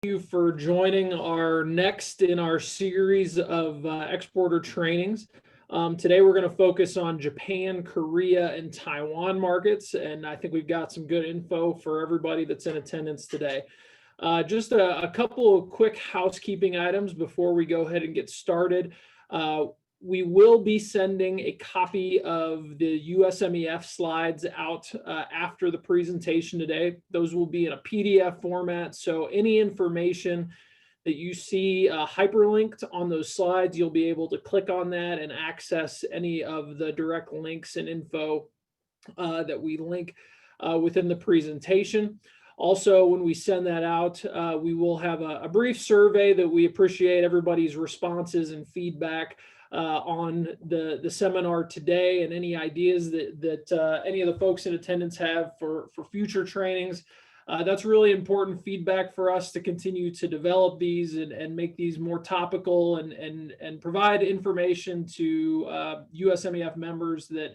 you for joining our next in our series of exporter trainings. Today we're going to focus on Japan, Korea, and Taiwan markets, and I think we've got some good info for everybody that's in attendance today. Just a couple of quick housekeeping items before we go ahead and get started. We will be sending a copy of the USMEF slides out after the presentation today. Those will be in a PDF format, so any information that you see hyperlinked on those slides, you'll be able to click on that and access any of the direct links and info that we link within the presentation. Also, when we send that out, we will have a brief survey that we appreciate everybody's responses and feedback on the seminar today, and any ideas that any of the folks in attendance have for future trainings. That's really important feedback for us to continue to develop these and make these more topical and provide information to USMEF members that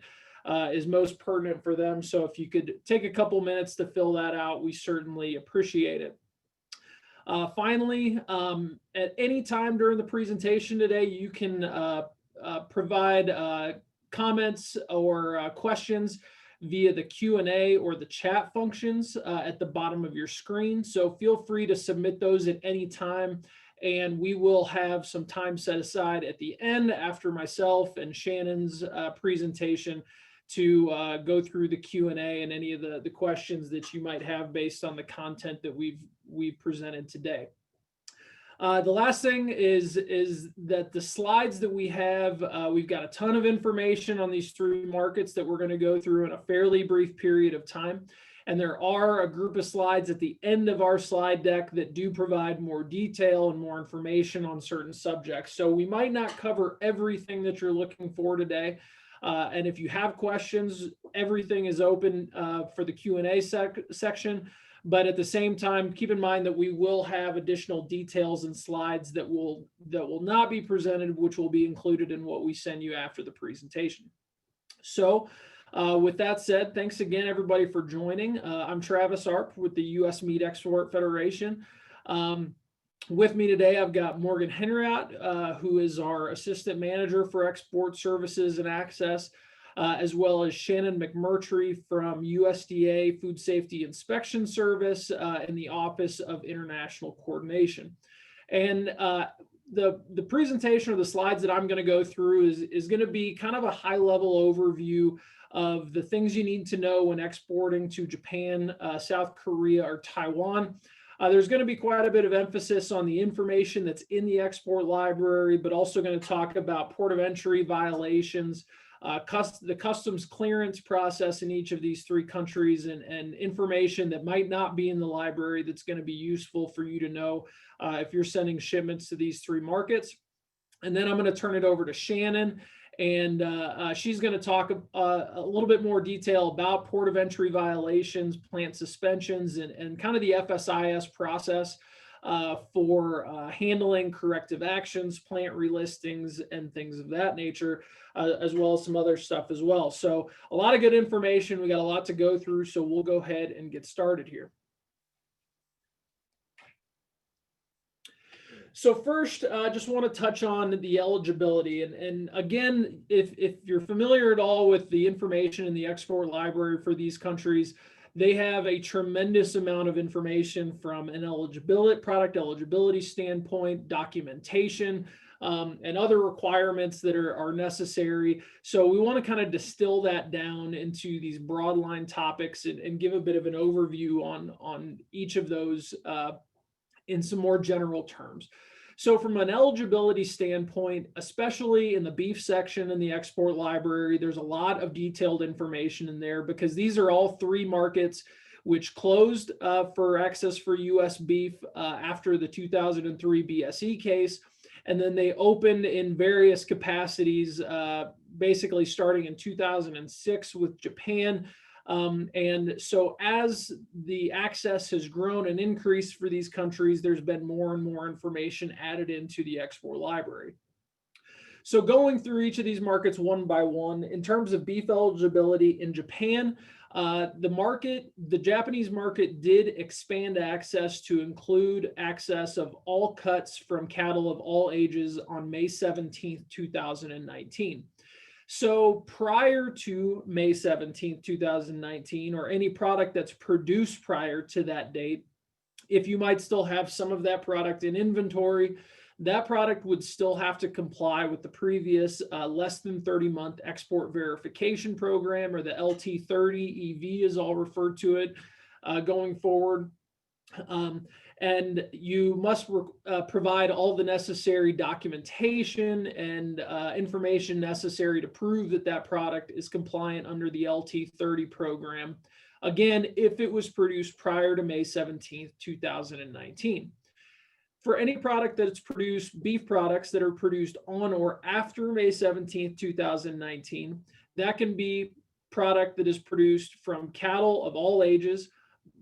is most pertinent for them. So if you could take a couple minutes to fill that out, we certainly appreciate it. Finally, at any time during the presentation today, you can provide comments or questions via the Q&A or the chat functions at the bottom of your screen. So feel free to submit those at any time, and we will have some time set aside at the end after myself and Shannon's presentation to go through the Q&A and any of the questions that you might have based on the content that we've presented today. The last thing is that the slides that we have, we've got a ton of information on these three markets that we're going to go through in a fairly brief period of time. And there are a group of slides at the end of our slide deck that do provide more detail and more information on certain subjects. So we might not cover everything that you're looking for today. And if you have questions, everything is open for the Q&A section. But at the same time, keep in mind that we will have additional details and slides that will not be presented, which will be included in what we send you after the presentation. So with that said, thanks again, everybody, for joining. I'm Travis Arp with the U.S. Meat Export Federation. With me today, I've got Morgan Henriot, who is our Assistant Manager for Export Services and Access, as well as Shannon McMurtry from USDA Food Safety Inspection Service in the Office of International Coordination. And the presentation or the slides that I'm going to go through is going to be kind of a high-level overview of the things you need to know when exporting to Japan, South Korea, or Taiwan. There's going to be quite a bit of emphasis on the information that's in the export library, but also going to talk about port of entry violations, the customs clearance process in each of these three countries, and information that might not be in the library that's going to be useful for you to know if you're sending shipments to these three markets. And then I'm going to turn it over to Shannon, and she's going to talk a little bit more detail about port of entry violations, plant suspensions, and kind of the FSIS process for handling corrective actions, plant relistings, and things of that nature, as well as some other stuff as well. So a lot of good information. We got a lot to go through, so we'll go ahead and get started here. So first, I just want to touch on the eligibility. And again, if you're familiar at all with the information in the export library for these countries, they have a tremendous amount of information from an product eligibility standpoint, documentation, and other requirements that are necessary. So we want to kind of distill that down into these broad line topics and give a bit of an overview on each of those in some more general terms. So from an eligibility standpoint, especially in the beef section in the export library, there's a lot of detailed information in there because these are all three markets which closed for access for U.S. beef after the 2003 BSE case. And then they opened in various capacities, basically starting in 2006 with Japan. And so as the access has grown and increased for these countries, there's been more and more information added into the export library. So going through each of these markets one by one, in terms of beef eligibility in Japan, The Japanese market did expand access to include access of all cuts from cattle of all ages on May 17th, 2019. So prior to May 17th, 2019, or any product that's produced prior to that date, if you might still have some of that product in inventory, that product would still have to comply with the previous less than 30-month export verification program, or the LT30 EV as I'll refer to it going forward. And you must provide all the necessary documentation and information necessary to prove that that product is compliant under the LT30 program. Again, if it was produced prior to May 17th, 2019. For any product that is produced, beef products that are produced on or after May 17th, 2019, that can be product that is produced from cattle of all ages.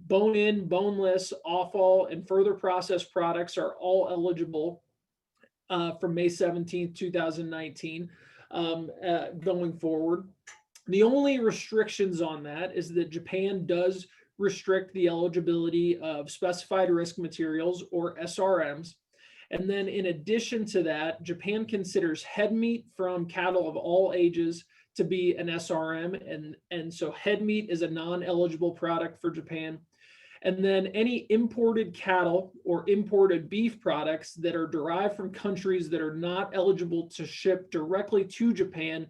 Bone-in, boneless, offal, and further processed products are all eligible from May 17th, 2019 going forward. The only restrictions on that is that Japan does restrict the eligibility of specified risk materials, or SRMs. And then in addition to that, Japan considers head meat from cattle of all ages to be an SRM. And so head meat is a non-eligible product for Japan. And then any imported cattle or imported beef products that are derived from countries that are not eligible to ship directly to Japan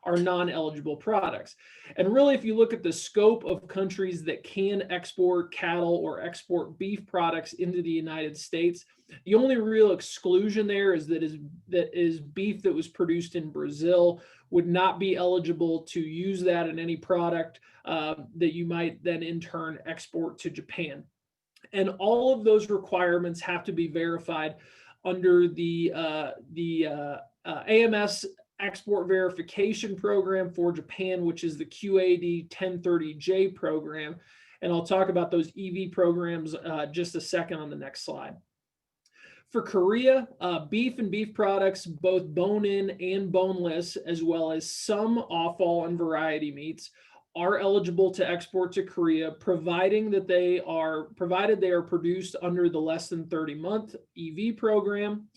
are non-eligible products. And really, if you look at the scope of countries that can export cattle or export beef products into the United States, the only real exclusion there is that beef that was produced in Brazil would not be eligible to use that in any product that you might then in turn export to Japan. And all of those requirements have to be verified under the AMS export verification program for Japan, which is the QAD 1030J program. And I'll talk about those EV programs just a second on the next slide. For Korea, beef and beef products, both bone-in and boneless, as well as some offal and variety meats, are eligible to export to Korea, provided they are produced under the less than 30-month EV program,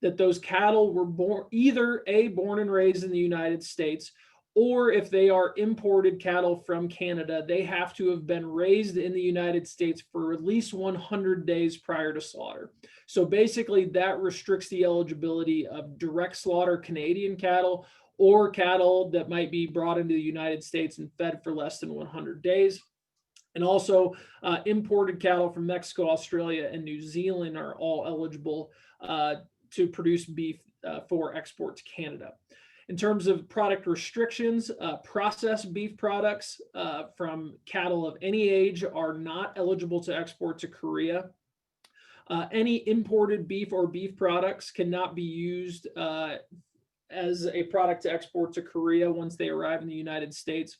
that those cattle were born and raised in the United States, or if they are imported cattle from Canada, they have to have been raised in the United States for at least 100 days prior to slaughter. So basically that restricts the eligibility of direct slaughter Canadian cattle or cattle that might be brought into the United States and fed for less than 100 days. And also imported cattle from Mexico, Australia, and New Zealand are all eligible to produce beef for export to Canada. In terms of product restrictions, processed beef products from cattle of any age are not eligible to export to Korea. Any imported beef or beef products cannot be used as a product to export to Korea once they arrive in the United States.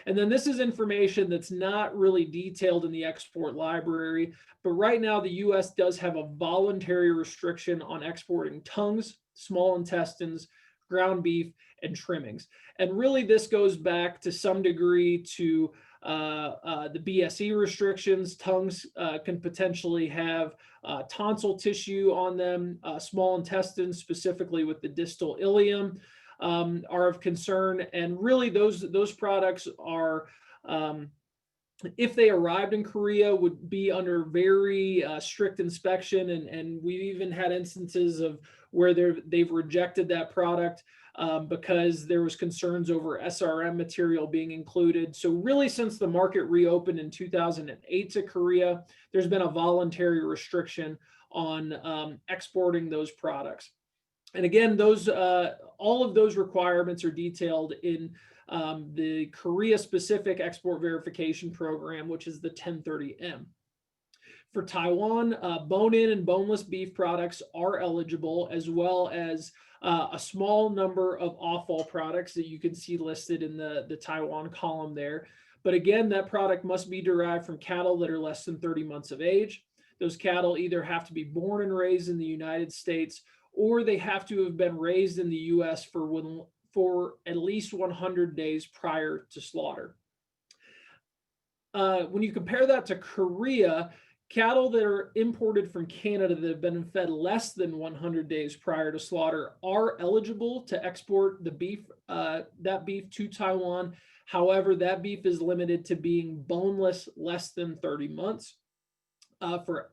And then this is information that's not really detailed in the export library, but right now the US does have a voluntary restriction on exporting tongues, small intestines, ground beef, and trimmings. And really this goes back to some degree to the BSE restrictions. Tongues can potentially have tonsil tissue on them. Small intestines, specifically with the distal ileum, are of concern. And really those products are, if they arrived in Korea, would be under very strict inspection. And we've even had instances of where they've rejected that product because there was concerns over SRM material being included. So really, since the market reopened in 2008 to Korea, there's been a voluntary restriction on exporting those products. And again, all of those requirements are detailed in the Korea-specific export verification program, which is the 1030M. For Taiwan, bone-in and boneless beef products are eligible, as well as a small number of offal products that you can see listed in the Taiwan column there. But again, that product must be derived from cattle that are less than 30 months of age. Those cattle either have to be born and raised in the United States, or they have to have been raised in the US for at least 100 days prior to slaughter. when you compare that to Korea, cattle that are imported from Canada that have been fed less than 100 days prior to slaughter are eligible to export the beef, that beef to Taiwan. However, that beef is limited to being boneless less than 30 months. For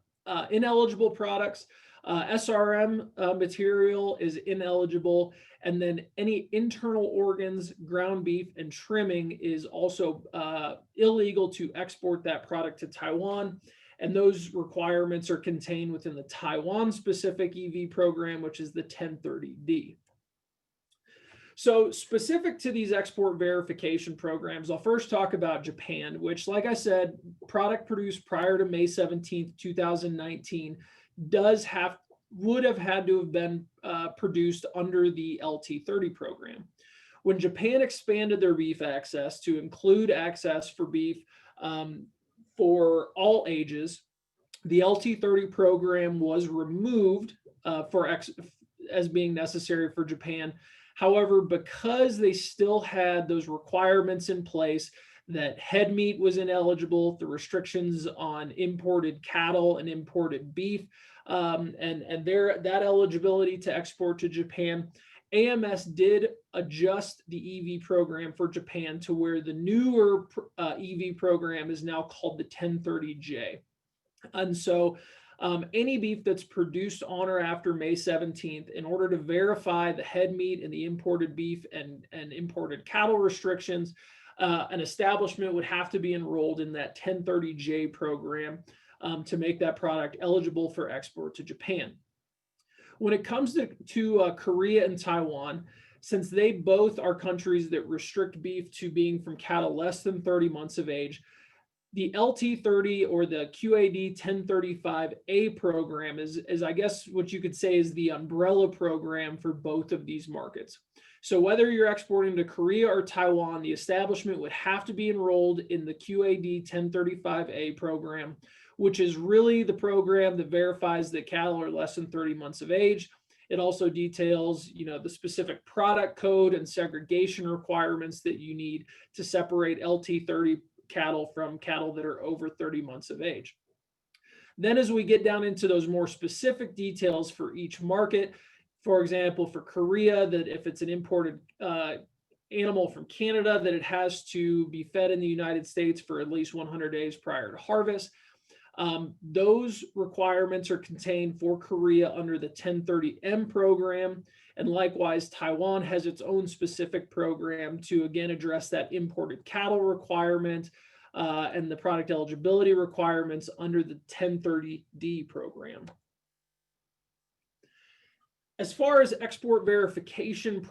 ineligible products, SRM material is ineligible, and then any internal organs, ground beef, and trimming is also illegal to export that product to Taiwan. And those requirements are contained within the Taiwan specific EV program, which is the 1030D. So specific to these export verification programs, I'll first talk about Japan, which, like I said, product produced prior to May 17th, 2019 would have had to have been produced under the LT30 program. When Japan expanded their beef access to include access for beef for all ages, the LT30 program was removed as being necessary for Japan. However, because they still had those requirements in place that head meat was ineligible, the restrictions on imported cattle and imported beef, and that eligibility to export to Japan, AMS did adjust the EV program for Japan to where the newer EV program is now called the 1030J. And so any beef that's produced on or after May 17th, in order to verify the head meat and the imported beef and imported cattle restrictions, an establishment would have to be enrolled in that 1030J program to make that product eligible for export to Japan. When it comes to Korea and Taiwan, since they both are countries that restrict beef to being from cattle less than 30 months of age, the LT30 or the QAD 1035A program is, I guess, what you could say is the umbrella program for both of these markets. So whether you're exporting to Korea or Taiwan, the establishment would have to be enrolled in the QAD 1035A program, which is really the program that verifies that cattle are less than 30 months of age. It also details, the specific product code and segregation requirements that you need to separate LT30 cattle from cattle that are over 30 months of age. Then as we get down into those more specific details for each market, for example, for Korea, that if it's an imported animal from Canada, that it has to be fed in the United States for at least 100 days prior to harvest. Those requirements are contained for Korea under the 1030M program. And likewise, Taiwan has its own specific program to, again, address that imported cattle requirement and the product eligibility requirements under the 1030D program. As far as export verification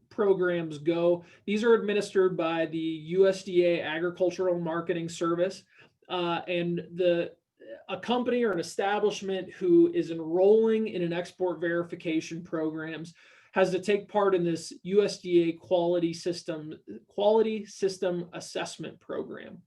programs go, these are administered by the USDA Agricultural Marketing Service, and a company or an establishment who is enrolling in an export verification programs has to take part in this USDA quality system assessment program.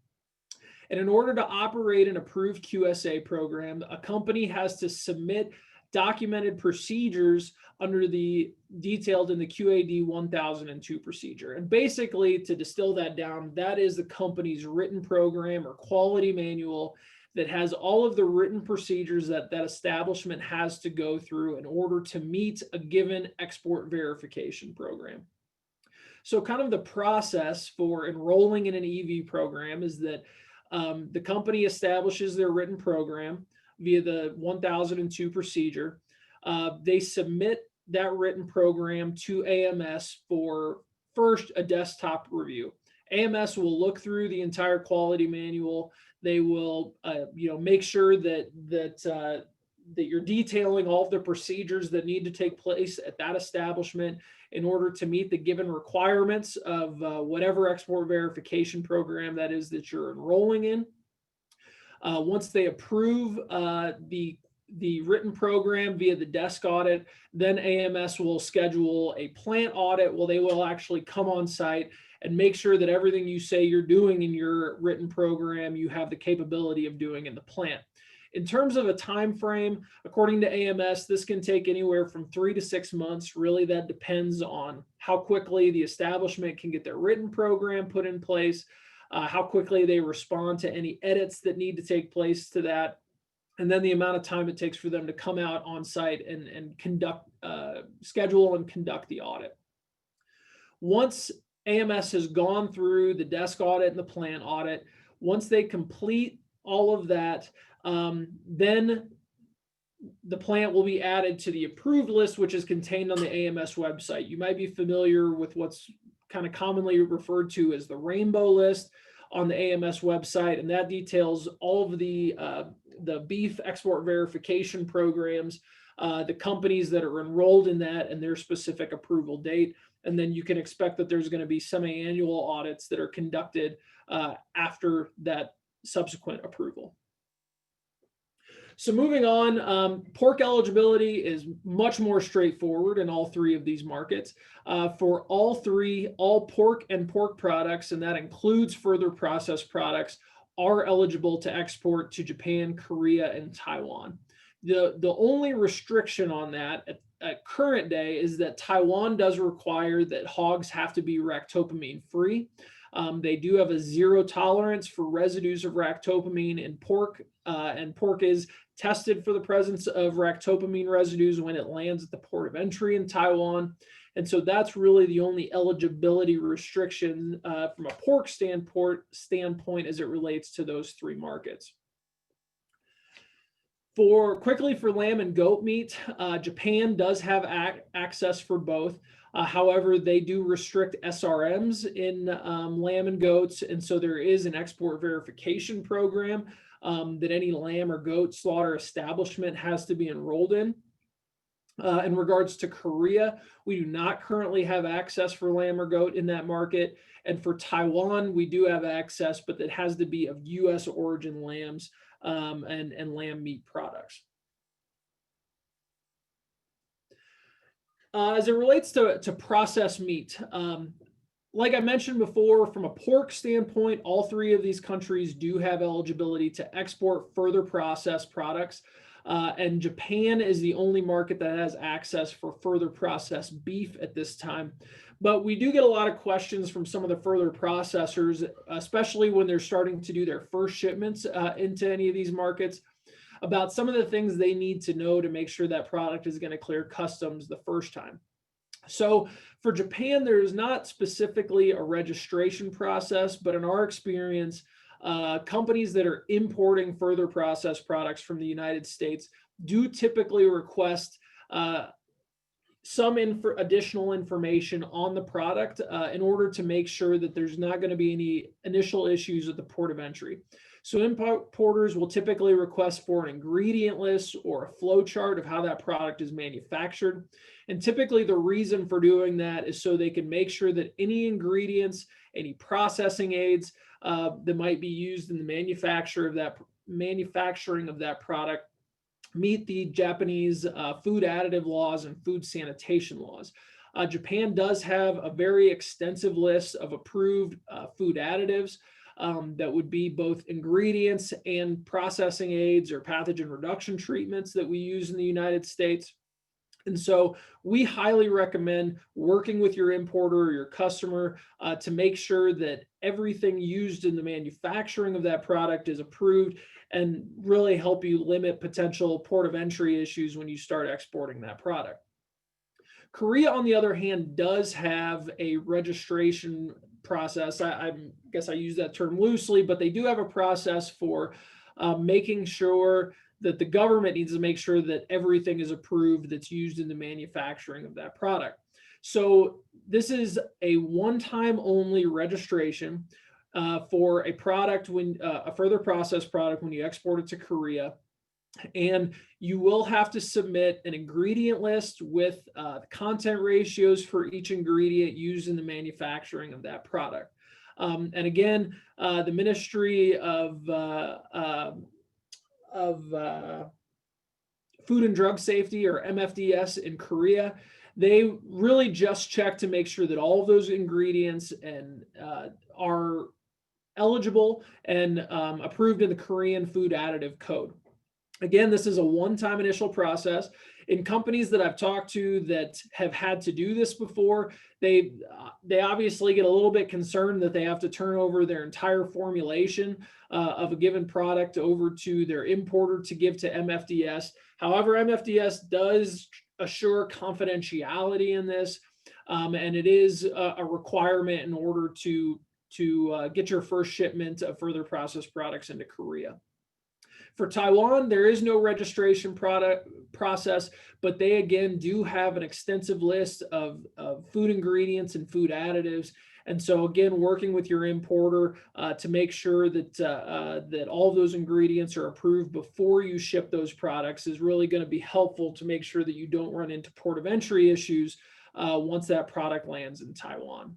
And in order to operate an approved QSA program, a company has to submit documented procedures under the detailed in the QAD 1002 procedure. And basically, to distill that down, that is the company's written program or quality manual that has all of the written procedures that establishment has to go through in order to meet a given export verification program. So kind of the process for enrolling in an EV program is that the company establishes their written program via the 1002 procedure. They submit that written program to AMS for first a desktop review. AMS will look through the entire quality manual. They will, make sure that you're detailing all of the procedures that need to take place at that establishment in order to meet the given requirements of whatever export verification program that is that you're enrolling in. Once they approve the written program via the desk audit, then AMS will schedule a plant audit. Well, they will actually come on site and make sure that everything you say you're doing in your written program, you have the capability of doing in the plant. In terms of a time frame, according to AMS, this can take anywhere from 3 to 6 months. Really, that depends on how quickly the establishment can get their written program put in place, how quickly they respond to any edits that need to take place to that, and then the amount of time it takes for them to come out on site and schedule and conduct the audit. Once AMS has gone through the desk audit and the plant audit, once they complete all of that, then the plant will be added to the approved list, which is contained on the AMS website. You might be familiar with what's kind of commonly referred to as the rainbow list on the AMS website, and that details all of the beef export verification programs, the companies that are enrolled in that and their specific approval date. And then you can expect that there's going to be semi-annual audits that are conducted after that subsequent approval. So moving on, pork eligibility is much more straightforward in all three of these markets. For all three, all pork and pork products, and that includes further processed products, are eligible to export to Japan, Korea, and Taiwan. The only restriction on that at current day is that Taiwan does require that hogs have to be ractopamine free. They do have a zero tolerance for residues of ractopamine in pork, and pork is tested for the presence of ractopamine residues when it lands at the port of entry in Taiwan. And so that's really the only eligibility restriction from a pork standpoint as it relates to those three markets. Quickly for lamb and goat meat, Japan does have access for both. However, they do restrict SRMs in lamb and goats, and so there is an export verification program that any lamb or goat slaughter establishment has to be enrolled in. In regards to Korea, we do not currently have access for lamb or goat in that market. And for Taiwan, we do have access, but it has to be of U.S. origin lambs and lamb meat products. As it relates to processed meat, like I mentioned before, from a pork standpoint, all three of these countries do have eligibility to export further processed products. And Japan is the only market that has access for further processed beef at this time. But we do get a lot of questions from some of the further processors, especially when they're starting to do their first shipments into any of these markets, about some of the things they need to know to make sure that product is going to clear customs the first time. So for Japan, there is not specifically a registration process, but in our experience, companies that are importing further processed products from the United States do typically request some additional information on the product in order to make sure that there's not going to be any initial issues at the port of entry. So importers will typically request for an ingredient list or a flow chart of how that product is manufactured. And typically the reason for doing that is so they can make sure that any ingredients, any processing aids that might be used in the manufacturing of that product meet the Japanese food additive laws and food sanitation laws. Japan does have a very extensive list of approved food additives that would be both ingredients and processing aids or pathogen reduction treatments that we use in the United States. And so we highly recommend working with your importer or your customer to make sure that everything used in the manufacturing of that product is approved and really help you limit potential port of entry issues when you start exporting that product. Korea, on the other hand, does have a registration process. I guess I use that term loosely, but they do have a process for making sure that the government needs to make sure that everything is approved that's used in the manufacturing of that product. So this is a one-time only registration for a product a further processed product when you export it to Korea. And you will have to submit an ingredient list with content ratios for each ingredient used in the manufacturing of that product. And again, the Ministry of Food and Drug Safety, or MFDS in Korea, they really just check to make sure that all of those ingredients are eligible and approved in the Korean Food Additive Code. Again, this is a one-time initial process. In companies that I've talked to that have had to do this before, they obviously get a little bit concerned that they have to turn over their entire formulation of a given product over to their importer to give to MFDS. However, MFDS does assure confidentiality in this, and it is a requirement in order to get your first shipment of further processed products into Korea. For Taiwan, there is no registration process, but they again do have an extensive list of food ingredients and food additives. And so again, working with your importer to make sure that that all of those ingredients are approved before you ship those products is really going to be helpful to make sure that you don't run into port of entry issues once that product lands in Taiwan.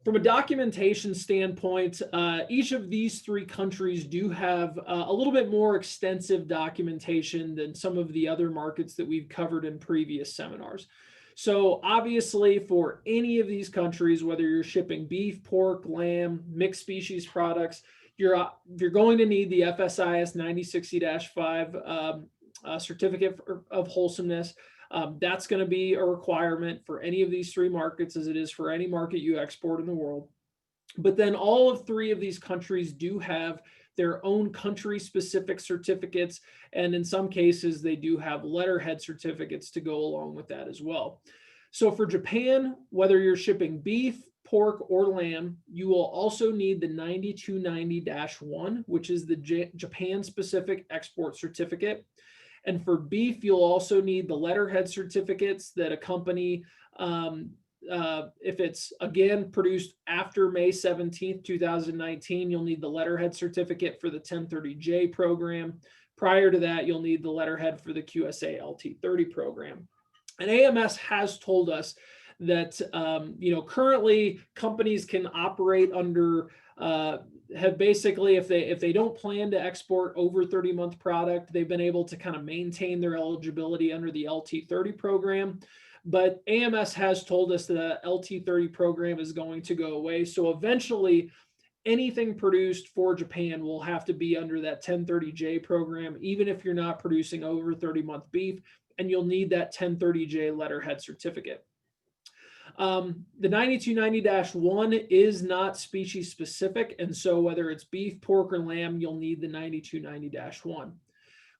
From a documentation standpoint, each of these three countries do have a little bit more extensive documentation than some of the other markets that we've covered in previous seminars. So obviously for any of these countries, whether you're shipping beef, pork, lamb, mixed species products, you're going to need the FSIS 9060-5 certificate of wholesomeness. That's going to be a requirement for any of these three markets, as it is for any market you export in the world. But then all of three of these countries do have their own country-specific certificates, and in some cases, they do have letterhead certificates to go along with that as well. So for Japan, whether you're shipping beef, pork, or lamb, you will also need the 9290-1, which is the Japan-specific export certificate. And for beef, you'll also need the letterhead certificates that accompany, if it's, again, produced after May 17th, 2019, you'll need the letterhead certificate for the 1030J program. Prior to that, you'll need the letterhead for the QSA LT30 program. And AMS has told us that, currently companies can operate under have basically, if they don't plan to export over 30-month product, they've been able to kind of maintain their eligibility under the LT30 program. But AMS has told us that the LT30 program is going to go away. So eventually, anything produced for Japan will have to be under that 1030J program, even if you're not producing over 30-month beef, and you'll need that 1030J letterhead certificate. The 9290-1 is not species specific, and so whether it's beef, pork, or lamb, you'll need the 9290-1.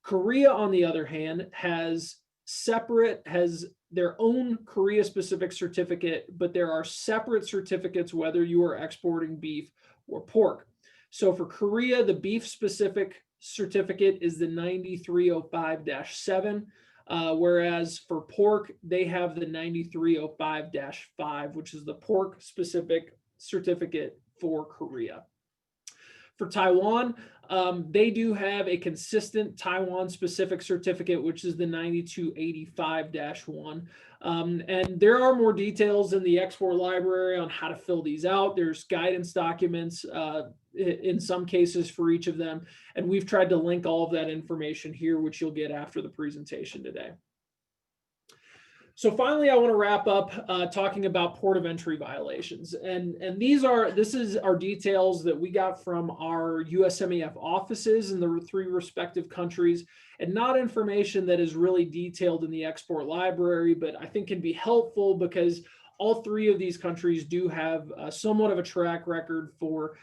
Korea, on the other hand, has their own Korea specific certificate, but there are separate certificates whether you are exporting beef or pork. So for Korea, the beef specific certificate is the 9305-7. Whereas for pork, they have the 9305-5, which is the pork specific certificate for Korea. For Taiwan, they do have a consistent Taiwan specific certificate, which is the 9285-1. And there are more details in the export library on how to fill these out. There's guidance documents in some cases for each of them. And we've tried to link all of that information here, which you'll get after the presentation today. So finally, I want to wrap up talking about port of entry violations. And this is our details that we got from our USMEF offices in the three respective countries, and not information that is really detailed in the export library, but I think can be helpful because all three of these countries do have somewhat of a track record for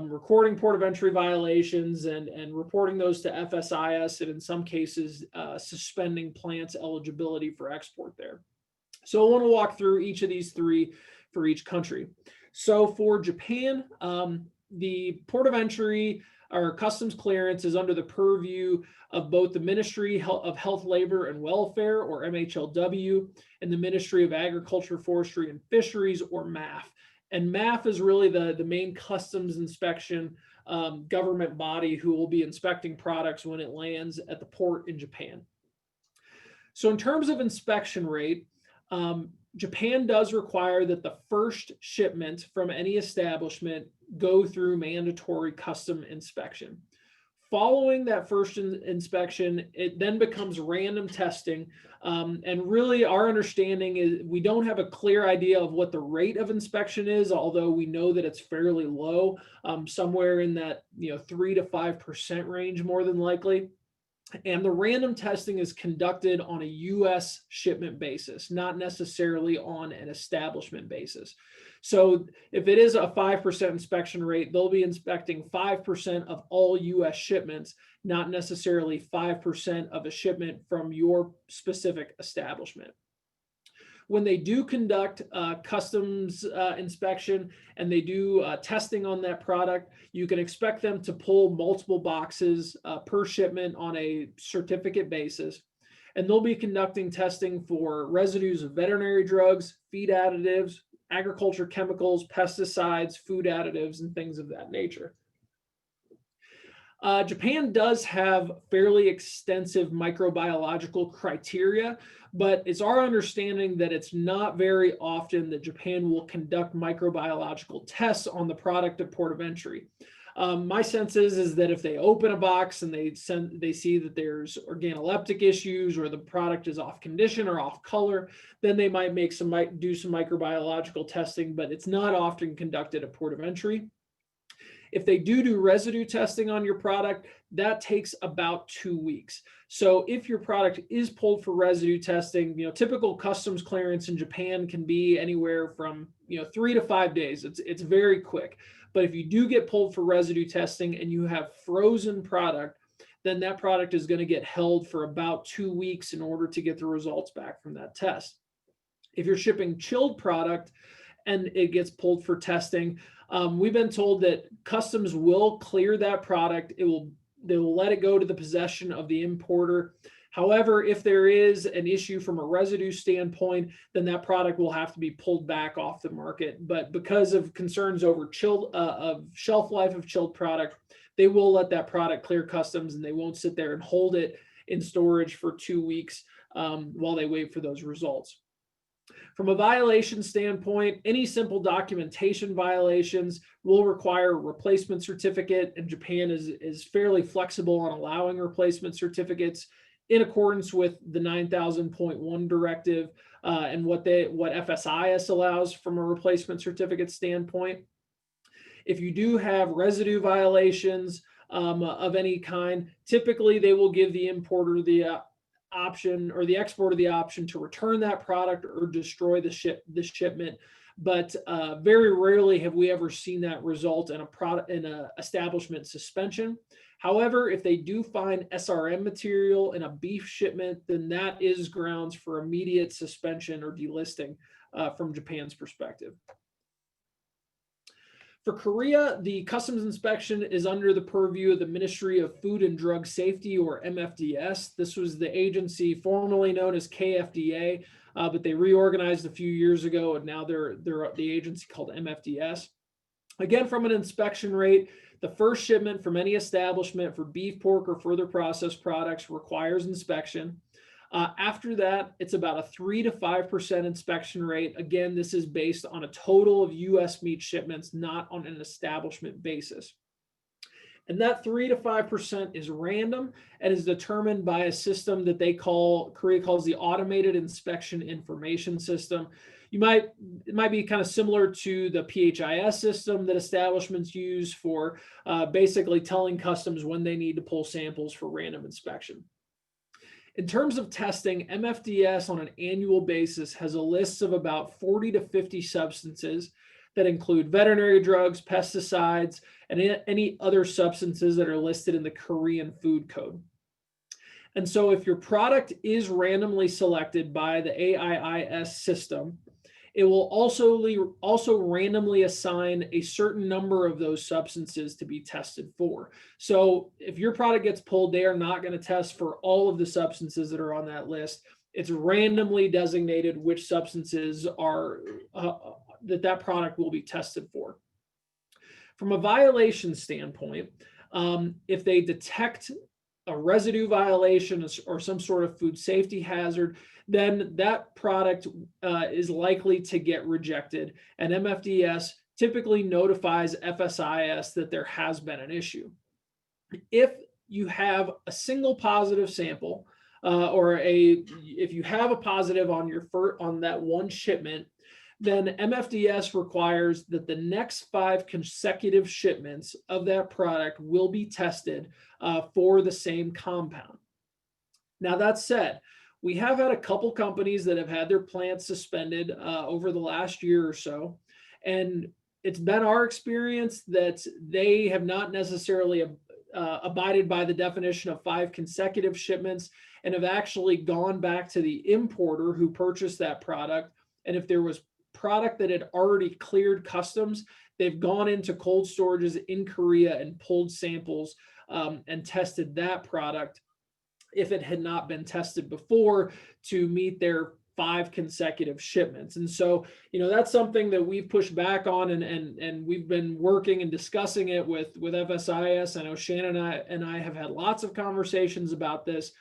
recording port of entry violations and reporting those to FSIS, and in some cases, suspending plants' eligibility for export there. So I want to walk through each of these three for each country. So for Japan, the port of entry or customs clearance is under the purview of both the Ministry of Health, Labor, and Welfare, or MHLW, and the Ministry of Agriculture, Forestry, and Fisheries, or MAF. And MAF is really the main customs inspection government body who will be inspecting products when it lands at the port in Japan. So in terms of inspection rate, Japan does require that the first shipment from any establishment go through mandatory custom inspection. Following that first inspection, it then becomes random testing. And really our understanding is we don't have a clear idea of what the rate of inspection is, although we know that it's fairly low, somewhere in that 3 to 5% range more than likely. And the random testing is conducted on a US shipment basis, not necessarily on an establishment basis. So if it is a 5% inspection rate, they'll be inspecting 5% of all US shipments, not necessarily 5% of a shipment from your specific establishment. When they do conduct customs inspection and they do testing on that product, you can expect them to pull multiple boxes per shipment on a certificate basis. And they'll be conducting testing for residues of veterinary drugs, feed additives, agriculture chemicals, pesticides, food additives, and things of that nature. Japan does have fairly extensive microbiological criteria, but it's our understanding that it's not very often that Japan will conduct microbiological tests on the product at port of entry. My sense is that if they open a box and they see that there's organoleptic issues or the product is off condition or off color, then they might do some microbiological testing, but it's not often conducted at port of entry. If they do residue testing on your product, that takes about 2 weeks. So if your product is pulled for residue testing, typical customs clearance in Japan can be anywhere from 3 to 5 days. It's very quick. But if you do get pulled for residue testing and you have frozen product, then that product is going to get held for about 2 weeks in order to get the results back from that test. If you're shipping chilled product and it gets pulled for testing, we've been told that customs will clear that product. They will let it go to the possession of the importer. However, if there is an issue from a residue standpoint, then that product will have to be pulled back off the market. But because of concerns over of shelf life of chilled product, they will let that product clear customs and they won't sit there and hold it in storage for 2 weeks while they wait for those results. From a violation standpoint, any simple documentation violations will require a replacement certificate, and Japan is fairly flexible on allowing replacement certificates in accordance with the 9000.1 directive and what FSIS allows from a replacement certificate standpoint. If you do have residue violations of any kind, typically they will give the importer the option or the exporter the option to return that product or destroy the shipment. But very rarely have we ever seen that result in a establishment suspension. However, if they do find SRM material in a beef shipment, then that is grounds for immediate suspension or delisting from Japan's perspective. For Korea, the customs inspection is under the purview of the Ministry of Food and Drug Safety, or MFDS. This was the agency formerly known as KFDA, but they reorganized a few years ago, and now they're the agency called MFDS. Again, from an inspection rate, the first shipment from any establishment for beef, pork, or further processed products requires inspection. After that, it's about a 3 to 5% inspection rate. Again, this is based on a total of U.S. meat shipments, not on an establishment basis. And that 3 to 5% is random and is determined by a system that Korea calls the Automated Inspection Information System. It might be kind of similar to the PHIS system that establishments use for basically telling customs when they need to pull samples for random inspection. In terms of testing, MFDS on an annual basis has a list of about 40 to 50 substances that include veterinary drugs, pesticides, and any other substances that are listed in the Korean Food Code. And so if your product is randomly selected by the AIIS system, it will also randomly assign a certain number of those substances to be tested for. So if your product gets pulled, they are not going to test for all of the substances that are on that list. It's randomly designated which substances are that product will be tested for. From a violation standpoint, if they detect a residue violation or some sort of food safety hazard, then that product is likely to get rejected. And MFDS typically notifies FSIS that there has been an issue. If you have a single positive sample, if you have a positive on on that one shipment, then MFDS requires that the next 5 consecutive shipments of that product will be tested for the same compound. Now, that said, we have had a couple companies that have had their plants suspended over the last year or so. And it's been our experience that they have not necessarily abided by the definition of 5 consecutive shipments and have actually gone back to the importer who purchased that product. And if there was product that had already cleared customs, they've gone into cold storages in Korea and pulled samples and tested that product if it had not been tested before to meet their 5 consecutive shipments. And so, that's something that we've pushed back on, and we've been working and discussing it with FSIS. I know Shannon and I have had lots of conversations about this,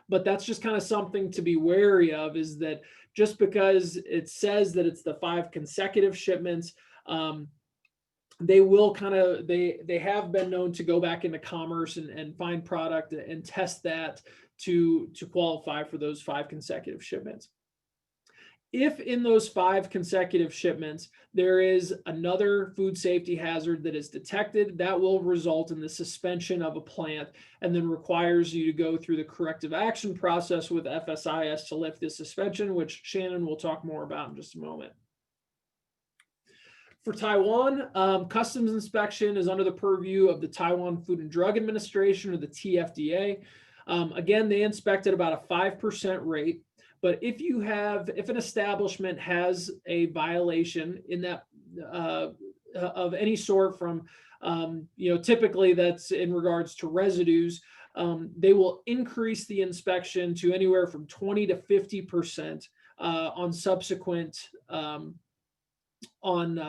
but that's just kind of something to be wary of, is that just because it says that it's the 5 consecutive shipments, they will they have been known to go back into commerce and find product and test that to qualify for those 5 consecutive shipments. If in those 5 consecutive shipments there is another food safety hazard that is detected, that will result in the suspension of a plant and then requires you to go through the corrective action process with FSIS to lift the suspension, which Shannon will talk more about in just a moment. For Taiwan, customs inspection is under the purview of the Taiwan Food and Drug Administration, or the TFDA. Again, they inspected about a 5% rate. But if an establishment has a violation in that of any sort, from typically that's in regards to residues, they will increase the inspection to anywhere from 20 to 50% on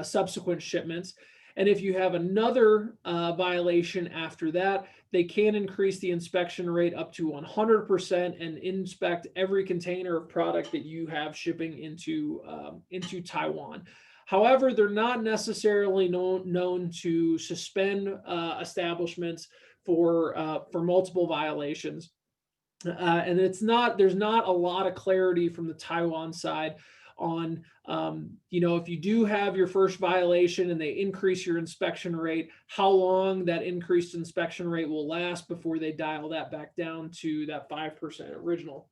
subsequent shipments. And if you have another violation after that, they can increase the inspection rate up to 100% and inspect every container of product that you have shipping into Taiwan. However, they're not necessarily known to suspend establishments for multiple violations. And there's not a lot of clarity from the Taiwan side on, if you do have your first violation and they increase your inspection rate, how long that increased inspection rate will last before they dial that back down to that 5% original.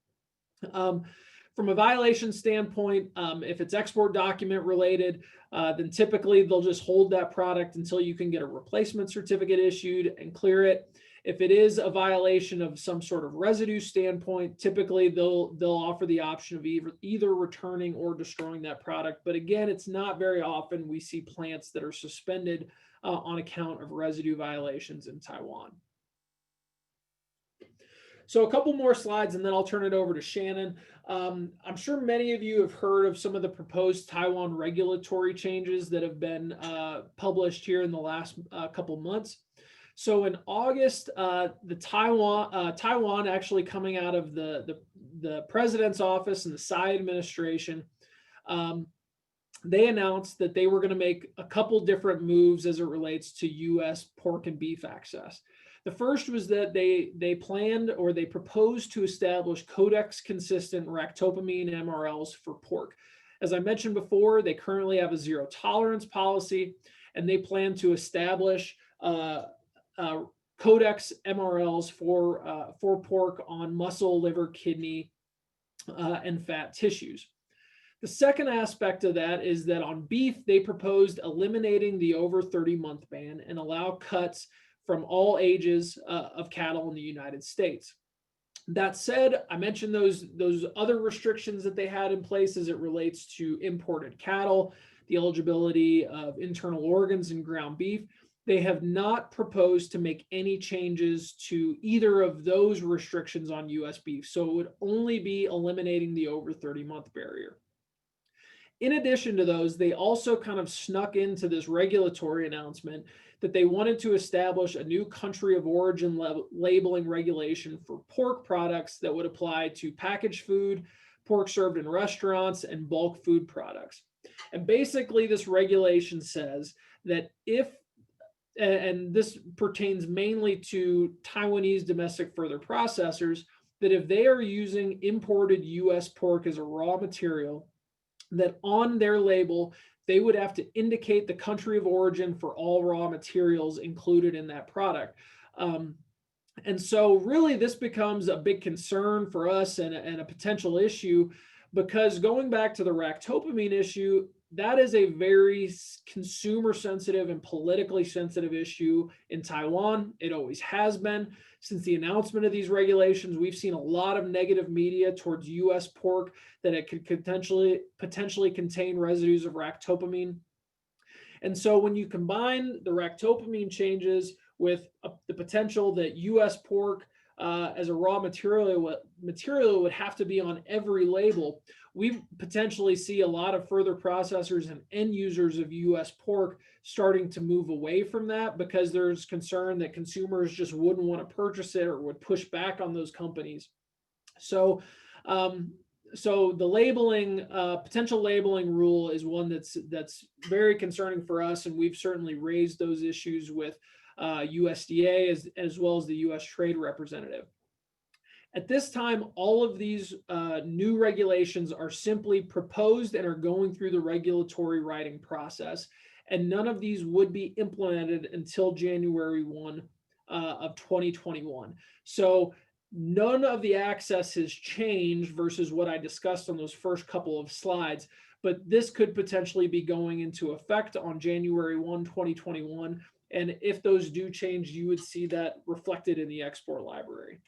From a violation standpoint, if it's export document related, then typically they'll just hold that product until you can get a replacement certificate issued and clear it. If it is a violation of some sort of residue standpoint, typically they'll offer the option of either returning or destroying that product. But again, it's not very often we see plants that are suspended on account of residue violations in Taiwan. So a couple more slides and then I'll turn it over to Shannon. I'm sure many of you have heard of some of the proposed Taiwan regulatory changes that have been published here in the last couple months. So in August, Taiwan actually coming out of the president's office and the Tsai administration, they announced that they were going to make a couple different moves as it relates to U.S. pork and beef access. The first was that they planned, or they proposed, to establish codex consistent ractopamine MRLs for pork. As I mentioned before, they currently have a zero tolerance policy, and they plan to establish codex MRLs for pork on muscle, liver, kidney, and fat tissues. The second aspect of that is that on beef, they proposed eliminating the over 30-month ban and allow cuts from all ages of cattle in the United States. That said, I mentioned those other restrictions that they had in place as it relates to imported cattle, the eligibility of internal organs and ground beef. They have not proposed to make any changes to either of those restrictions on U.S. beef. So it would only be eliminating the over 30-month barrier. In addition to those, they also kind of snuck into this regulatory announcement that they wanted to establish a new country of origin labeling regulation for pork products that would apply to packaged food, pork served in restaurants, and bulk food products. And basically, this regulation says that if and this pertains mainly to Taiwanese domestic further processors, that if they are using imported US pork as a raw material, that on their label, they would have to indicate the country of origin for all raw materials included in that product. And so really this becomes a big concern for us and a potential issue, because going back to the ractopamine issue, that is a very consumer sensitive and politically sensitive issue in Taiwan. It always has been. Since the announcement of these regulations, we've seen a lot of negative media towards US pork that it could potentially contain residues of ractopamine. And so when you combine the ractopamine changes with the potential that US pork as a raw material would have to be on every label, we potentially see a lot of further processors and end users of US pork starting to move away from that, because there's concern that consumers just wouldn't want to purchase it or would push back on those companies. So so the labeling, potential labeling rule is one that's very concerning for us, and we've certainly raised those issues with USDA as well as the U.S. Trade Representative. At this time, all of these new regulations are simply proposed and are going through the regulatory writing process, and none of these would be implemented until January 1 of 2021. So none of the access has changed versus what I discussed on those first couple of slides, but this could potentially be going into effect on January 1, 2021. And if those do change, you would see that reflected in the export library.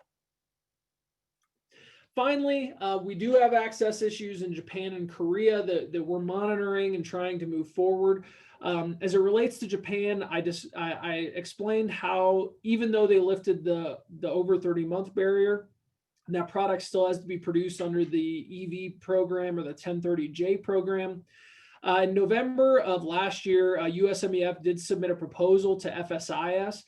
Finally, we do have access issues in Japan and Korea that we're monitoring and trying to move forward. As it relates to Japan, I explained how even though they lifted the over 30-month barrier, that product still has to be produced under the EV program or the 1030J program. In November of last year, USMEF did submit a proposal to FSIS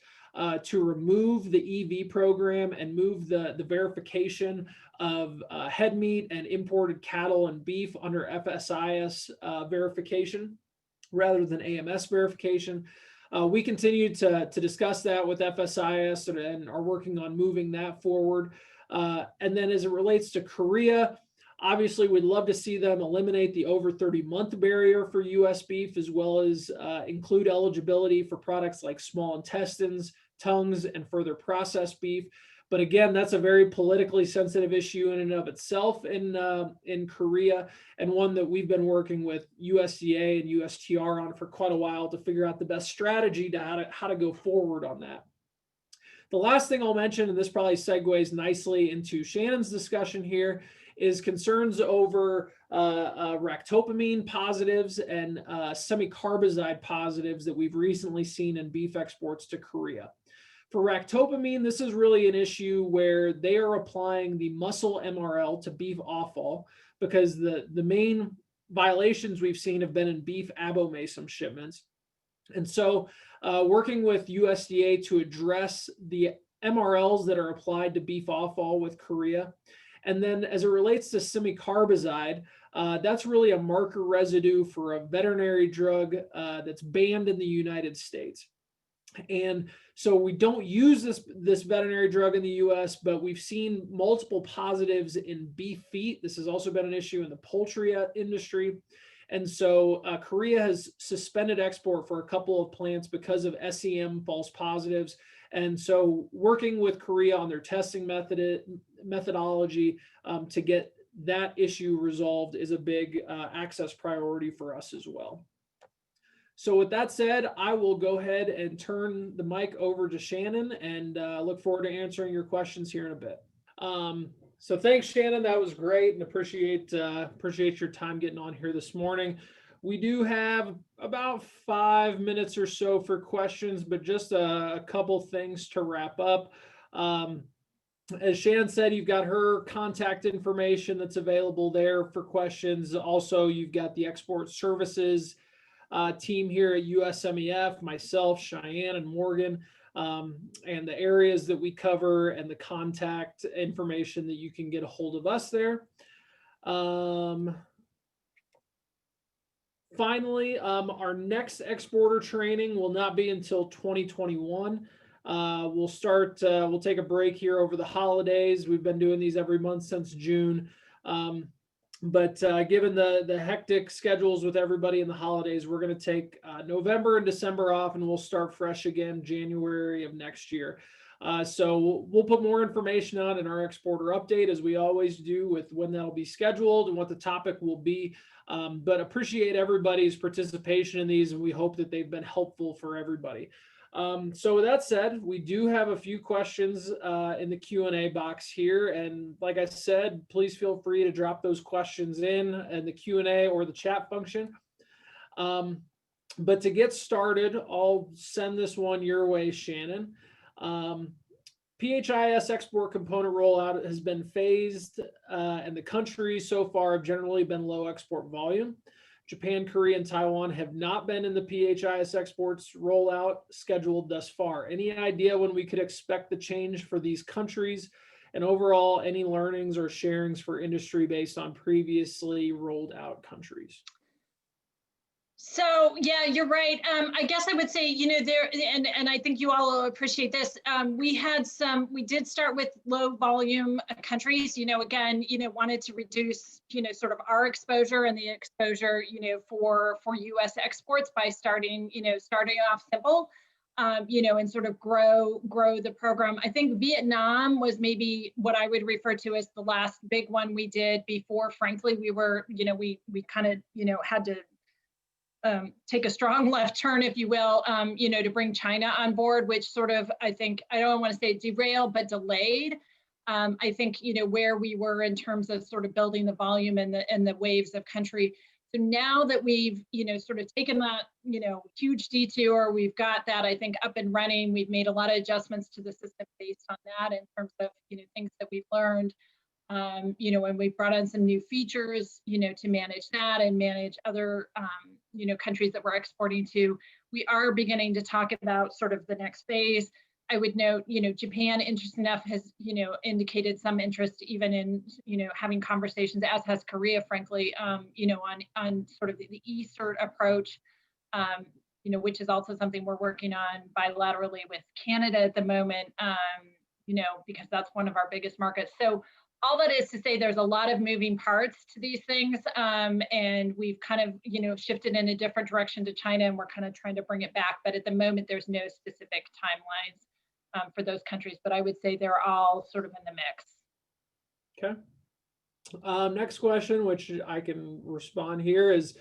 to remove the EV program and move the verification of head meat and imported cattle and beef under FSIS verification rather than AMS verification. We continue to discuss that with FSIS and are working on moving that forward. And then as it relates to Korea, obviously we'd love to see them eliminate the over 30-month barrier for US beef, as well as include eligibility for products like small intestines, tongues, and further processed beef. But again, that's a very politically sensitive issue in and of itself in Korea, and one that we've been working with USDA and USTR on for quite a while to figure out the best strategy to how to go forward on that. The last thing I'll mention, and this probably segues nicely into Shannon's discussion here, is concerns over ractopamine positives and semicarbazide positives that we've recently seen in beef exports to Korea. For ractopamine, this is really an issue where they are applying the muscle MRL to beef offal, because the main violations we've seen have been in beef abomasum shipments. And so working with USDA to address the MRLs that are applied to beef offal with Korea. And then as it relates to semicarbazide, that's really a marker residue for a veterinary drug that's banned in the United States. And so we don't use this veterinary drug in the US, but we've seen multiple positives in beef feet. This has also been an issue in the poultry industry. And so Korea has suspended export for a couple of plants because of SEM false positives. And so working with Korea on their testing methodology to get that issue resolved is a big access priority for us as well. So with that said, I will go ahead and turn the mic over to Shannon, and look forward to answering your questions here in a bit. So thanks, Shannon. That was great, and appreciate your time getting on here this morning. We do have about 5 minutes or so for questions, but just a couple things to wrap up. As Shannon said, you've got her contact information that's available there for questions. Also, you've got the export services team here at USMEF, myself, Cheyenne, and Morgan, and the areas that we cover and the contact information that you can get a hold of us there. Finally, our next exporter training will not be until 2021. We'll take a break here over the holidays. We've been doing these every month since June. Um, but given the hectic schedules with everybody in the holidays, we're going to take November and December off, and we'll start fresh again January of next year. So we'll put more information on in our exporter update, as we always do, with when that'll be scheduled and what the topic will be. But appreciate everybody's participation in these, and we hope that they've been helpful for everybody. So with that said, we do have a few questions in the Q&A box here. And like I said, please feel free to drop those questions in the Q&A or the chat function. But to get started, I'll send this one your way, Shannon. PHIS export component rollout has been phased, and the countries so far have generally been low export volume. Japan, Korea, and Taiwan have not been in the PHIS exports rollout scheduled thus far. Any idea when we could expect the change for these countries? And overall, any learnings or sharings for industry based on previously rolled out countries? So yeah, you're right. I guess I would say, there, and I think you all will appreciate this. We did start with low volume countries, again, wanted to reduce, sort of our exposure and the exposure, for US exports by starting off simple, and sort of grow the program. I think Vietnam was maybe what I would refer to as the last big one we did before, frankly, we were, we kind of, had to take a strong left turn, if you will, to bring China on board, which sort of, I think, I don't want to say derailed, but delayed. I think, where we were in terms of sort of building the volume and the waves of country. So now that we've, sort of taken that, huge detour, we've got that, I think, up and running. We've made a lot of adjustments to the system based on that in terms of, things that we've learned. And we brought on some new features, to manage that and manage other, countries that we're exporting to. We are beginning to talk about sort of the next phase. I would note, Japan, interesting enough, has, indicated some interest even in, having conversations, as has Korea, frankly, on sort of the e-cert approach, which is also something we're working on bilaterally with Canada at the moment, because that's one of our biggest markets. So all that is to say, there's a lot of moving parts to these things, and we've kind of, shifted in a different direction to China, and we're kind of trying to bring it back. But at the moment, there's no specific timelines for those countries. But I would say they're all sort of in the mix. Okay. Next question, which I can respond here, is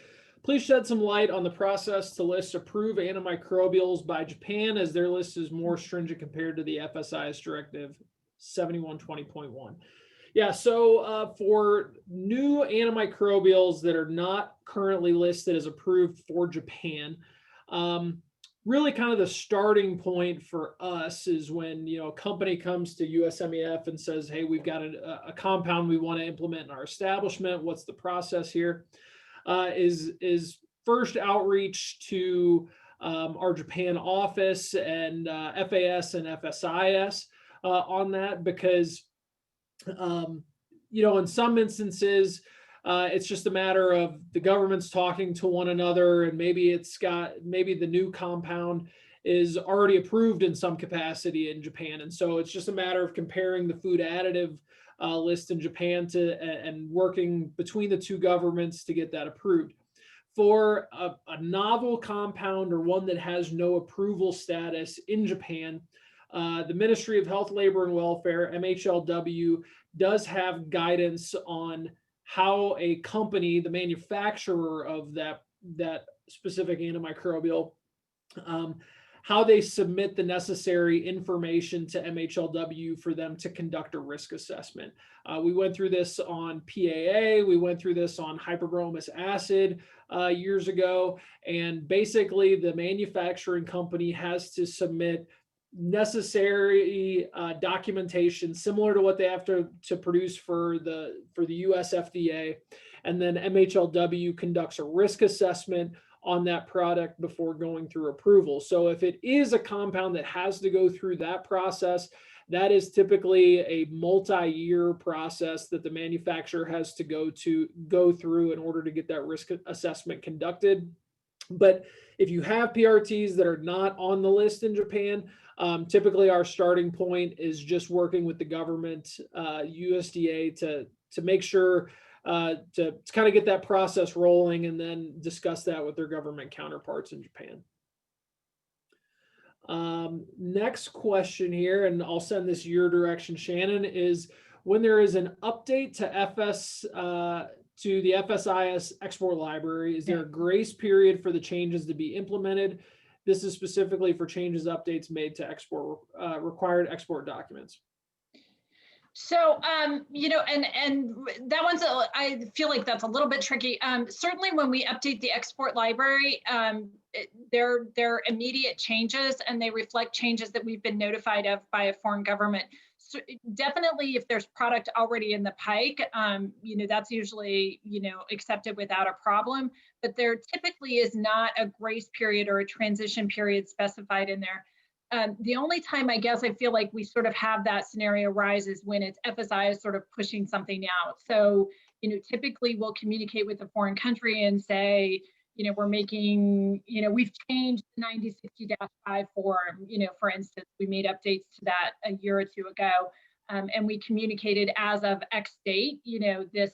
please shed some light on the process to list approved antimicrobials by Japan, as their list is more stringent compared to the FSIS Directive 7120.1. Yeah, so for new antimicrobials that are not currently listed as approved for Japan, really kind of the starting point for us is when, a company comes to USMEF and says, hey, we've got a compound we want to implement in our establishment. What's the process here? Is first outreach to our Japan office and FAS and FSIS on that, because in some instances, it's just a matter of the governments talking to one another, and maybe the new compound is already approved in some capacity in Japan. And so it's just a matter of comparing the food additive list in Japan and working between the two governments to get that approved. For a novel compound or one that has no approval status in Japan, the Ministry of Health, Labor, and Welfare, MHLW, does have guidance on how a company, the manufacturer of that specific antimicrobial, how they submit the necessary information to MHLW for them to conduct a risk assessment. We went through this on PAA, we went through this on hyperbromous acid years ago, and basically the manufacturing company has to submit necessary documentation similar to what they have to produce for the US FDA, and then MHLW conducts a risk assessment on that product before going through approval. So if it is a compound that has to go through that process, That is typically a multi-year process that the manufacturer has to go through in order to get that risk assessment conducted. But if you have PRTs that are not on the list in Japan, typically our starting point is just working with the government, USDA, to make sure to kind of get that process rolling, and then discuss that with their government counterparts in Japan. Next question here, and I'll send this your direction, Shannon, is when there is an update to to the FSIS export library, is there a grace period for the changes to be implemented? This is specifically for changes, updates made to required export documents. So, you know, and that one's, I feel like that's a little bit tricky. Certainly when we update the export library, they're immediate changes, and they reflect changes that we've been notified of by a foreign government. So definitely if there's product already in the pike, you know, that's usually, you know, accepted without a problem, but there typically is not a grace period or a transition period specified in there. The only time I guess I feel like we sort of have that scenario rise is when it's FSI is sort of pushing something out. So, you know, typically we'll communicate with a foreign country and say, you know, we're making, you know, we've changed the 9060-5 form, you know, for instance, we made updates to that a year or two ago. And we communicated as of X date, you know, this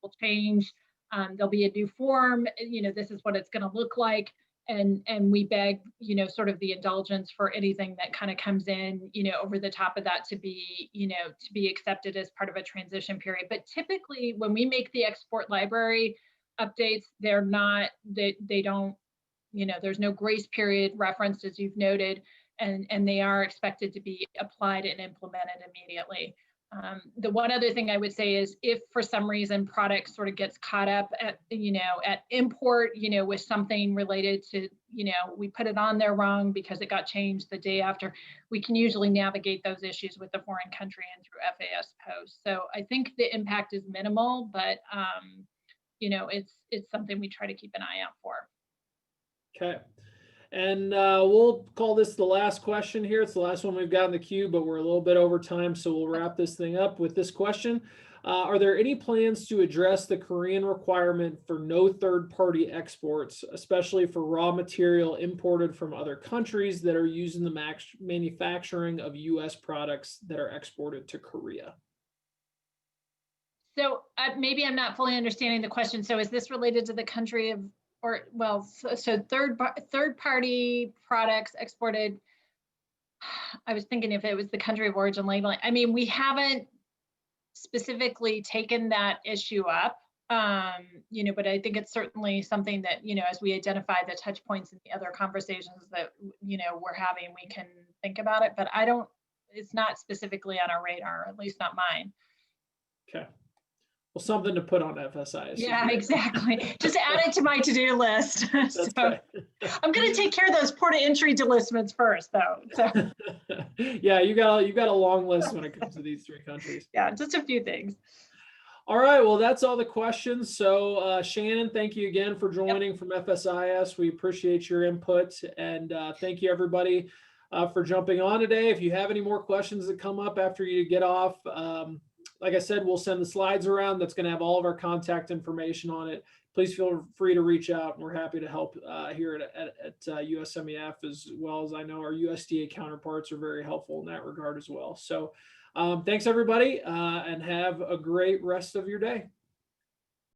will change. There'll be a new form, you know, this is what it's going to look like. And we beg, you know, sort of the indulgence for anything that kind of comes in, you know, over the top of that to be, you know, to be accepted as part of a transition period. But typically when we make the export library updates, they're not, they don't, you know, there's no grace period referenced, as you've noted, and they are expected to be applied and implemented immediately. The one other thing I would say is if for some reason product sort of gets caught up at, you know, at import, you know, with something related to, you know, we put it on there wrong because it got changed the day after, we can usually navigate those issues with the foreign country and through FAS Post. So I think the impact is minimal, but, you know, it's something we try to keep an eye out for. Okay. And we'll call this the last question here. It's the last one we've got in the queue, but we're a little bit over time, so we'll wrap this thing up with this question. Are there any plans to address the Korean requirement for no third-party exports, especially for raw material imported from other countries that are used in the manufacturing of U.S. products that are exported to Korea? So maybe I'm not fully understanding the question. So is this related to the country of, or well, so third party products exported? I was thinking if it was the country of origin labeling. I mean, we haven't specifically taken that issue up, you know, but I think it's certainly something that, you know, as we identify the touch points in the other conversations that, you know, we're having, we can think about it, but it's not specifically on our radar, at least not mine. Okay. Well, something to put on FSIS. Yeah, exactly. Just add it to my to-do list. So I'm going to take care of those port of entry delistiments first, though. So. Yeah, you got a long list when it comes to these three countries. Yeah, just a few things. All right, well, that's all the questions. So Shannon, thank you again for joining from FSIS. We appreciate your input, and thank you everybody for jumping on today. If you have any more questions that come up after you get off, like I said, we'll send the slides around. That's going to have all of our contact information on it. Please feel free to reach out. We're happy to help here at USMEF, as well as I know our USDA counterparts are very helpful in that regard as well. So thanks, everybody, and have a great rest of your day.